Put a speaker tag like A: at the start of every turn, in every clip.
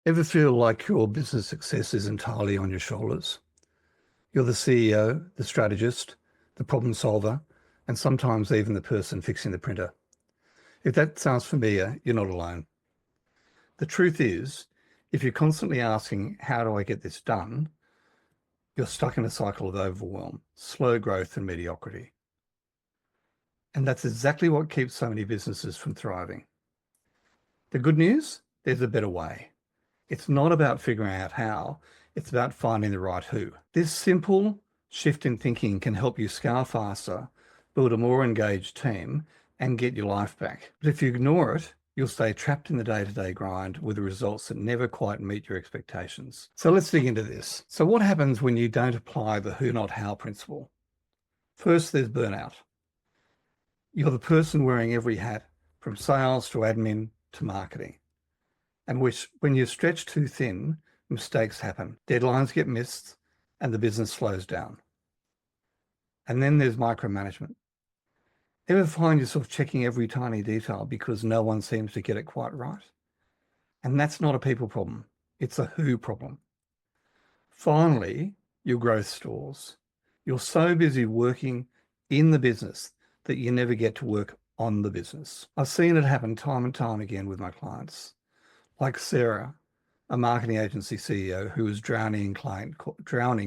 A: Ever feel like your business success is entirely on your shoulders? You're the CEO, the strategist, the problem solver, and sometimes even the person fixing the printer. If that sounds familiar, you're not alone. The truth is, if you're constantly asking, how do I get this done? You're stuck in a cycle of overwhelm, slow growth, and mediocrity. And that's exactly what keeps so many businesses from thriving. The good news, there's a better way. It's not about figuring out how, it's about finding the right who. This simple shift in thinking can help you scale faster, build a more engaged team, and get your life back. But if you ignore it, you'll stay trapped in the day-to-day grind with the results that never quite meet your expectations. So let's dig into this. So what happens when you don't apply the who, not how principle? First, there's burnout. You're the person wearing every hat, from sales to admin to marketing. And when you stretch too thin, mistakes happen, deadlines get missed, and the business slows down. And then there's micromanagement. Ever find yourself checking every tiny detail because no one seems to get it quite right? And that's not a people problem, it's a who problem. Finally, your growth stalls. You're so busy working in the business that you never get to work on the business. I've seen it happen time and time again with my clients. Like Sarah, a marketing agency CEO who was drowning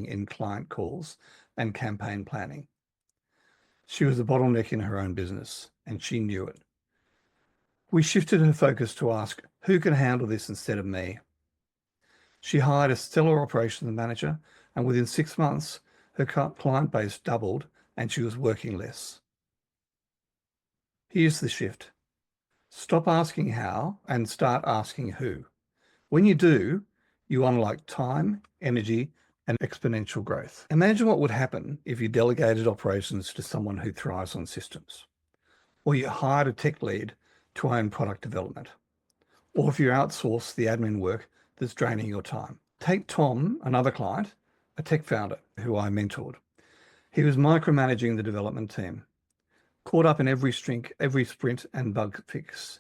A: in client calls and campaign planning. She was a bottleneck in her own business, and she knew it. We shifted her focus to ask, who can handle this instead of me? She hired a stellar operations manager, and within 6 months, her client base doubled and she was working less. Here's the shift. Stop asking how and start asking who. When you do, you unlock time, energy, and exponential growth. Imagine what would happen if you delegated operations to someone who thrives on systems, or you hired a tech lead to own product development, or if you outsource the admin work that's draining your time. Take Tom, another client, a tech founder who I mentored. He was micromanaging the development team, caught up in every sprint and bug fix.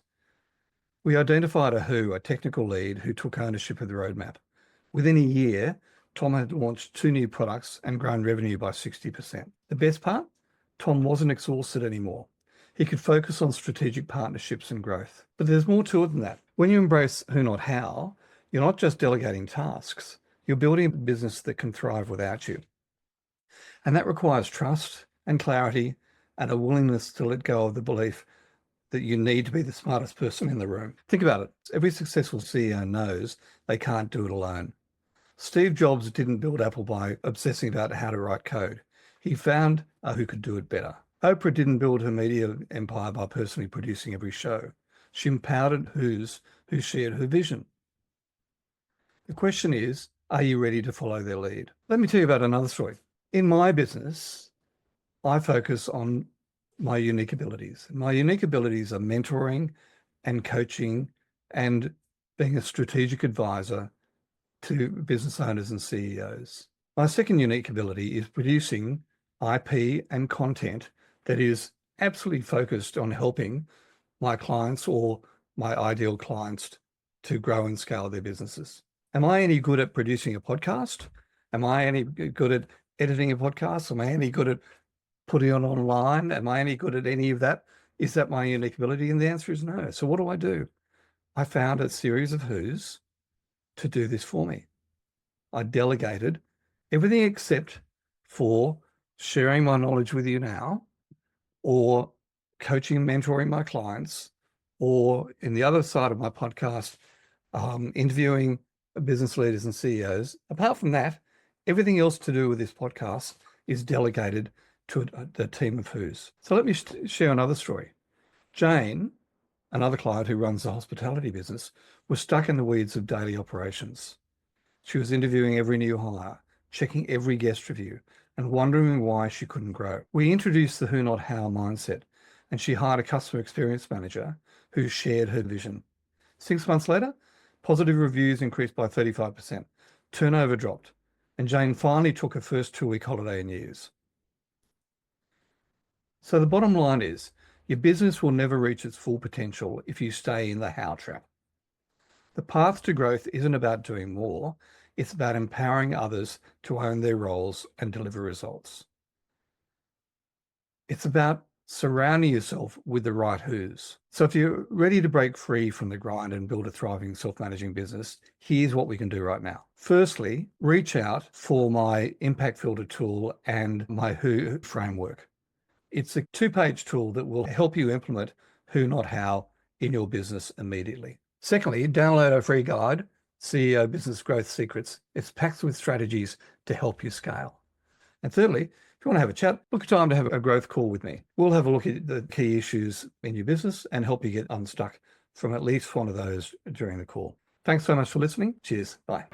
A: We identified a technical lead who took ownership of the roadmap. Within a year, Tom had launched 2 new products and grown revenue by 60%. The best part? Tom wasn't exhausted anymore. He could focus on strategic partnerships and growth. But there's more to it than that. When you embrace who, not how, you're not just delegating tasks, you're building a business that can thrive without you. And that requires trust and clarity and a willingness to let go of the belief that you need to be the smartest person in the room. Think about it. Every successful CEO knows they can't do it alone. Steve Jobs didn't build Apple by obsessing about how to write code. He found who could do it better. Oprah didn't build her media empire by personally producing every show. She empowered who shared her vision. The question is, are you ready to follow their lead? Let me tell you about another story. In my business, I focus on my unique abilities. My unique abilities are mentoring and coaching and being a strategic advisor to business owners and CEOs. My second unique ability is producing IP and content that is absolutely focused on helping my clients or my ideal clients to grow and scale their businesses. Am I any good at producing a podcast? Am I any good at editing a podcast? Am I any good at putting it online? Am I any good at any of that? Is that my unique ability? And the answer is no. So what do? I found a series of who's to do this for me. I delegated everything except for sharing my knowledge with you now, or coaching and mentoring my clients, or in the other side of my podcast, interviewing business leaders and CEOs. Apart from that, everything else to do with this podcast is delegated to the team of who's. So let me share another story. Jane, another client who runs the hospitality business, was stuck in the weeds of daily operations. She was interviewing every new hire, checking every guest review, and wondering why she couldn't grow. We introduced the who, not how mindset, and she hired a customer experience manager who shared her vision. 6 months later, positive reviews increased by 35%, turnover dropped, and Jane finally took her first 2-week holiday in years. So the bottom line is, Your business will never reach its full potential if you stay in the how trap. The path to growth isn't about doing more, it's about empowering others to own their roles and deliver results. It's about surrounding yourself with the right who's. So if you're ready to break free from the grind and build a thriving self-managing business, here's what we can do right now. Firstly, reach out for my impact filter tool and my who framework. It's a 2-page tool that will help you implement who, not how, in your business immediately. Secondly, download a free guide, CEO Business Growth Secrets. It's packed with strategies to help you scale. And thirdly, if you want to have a chat, book a time to have a growth call with me. We'll have a look at the key issues in your business and help you get unstuck from at least one of those during the call. Thanks so much for listening. Cheers. Bye.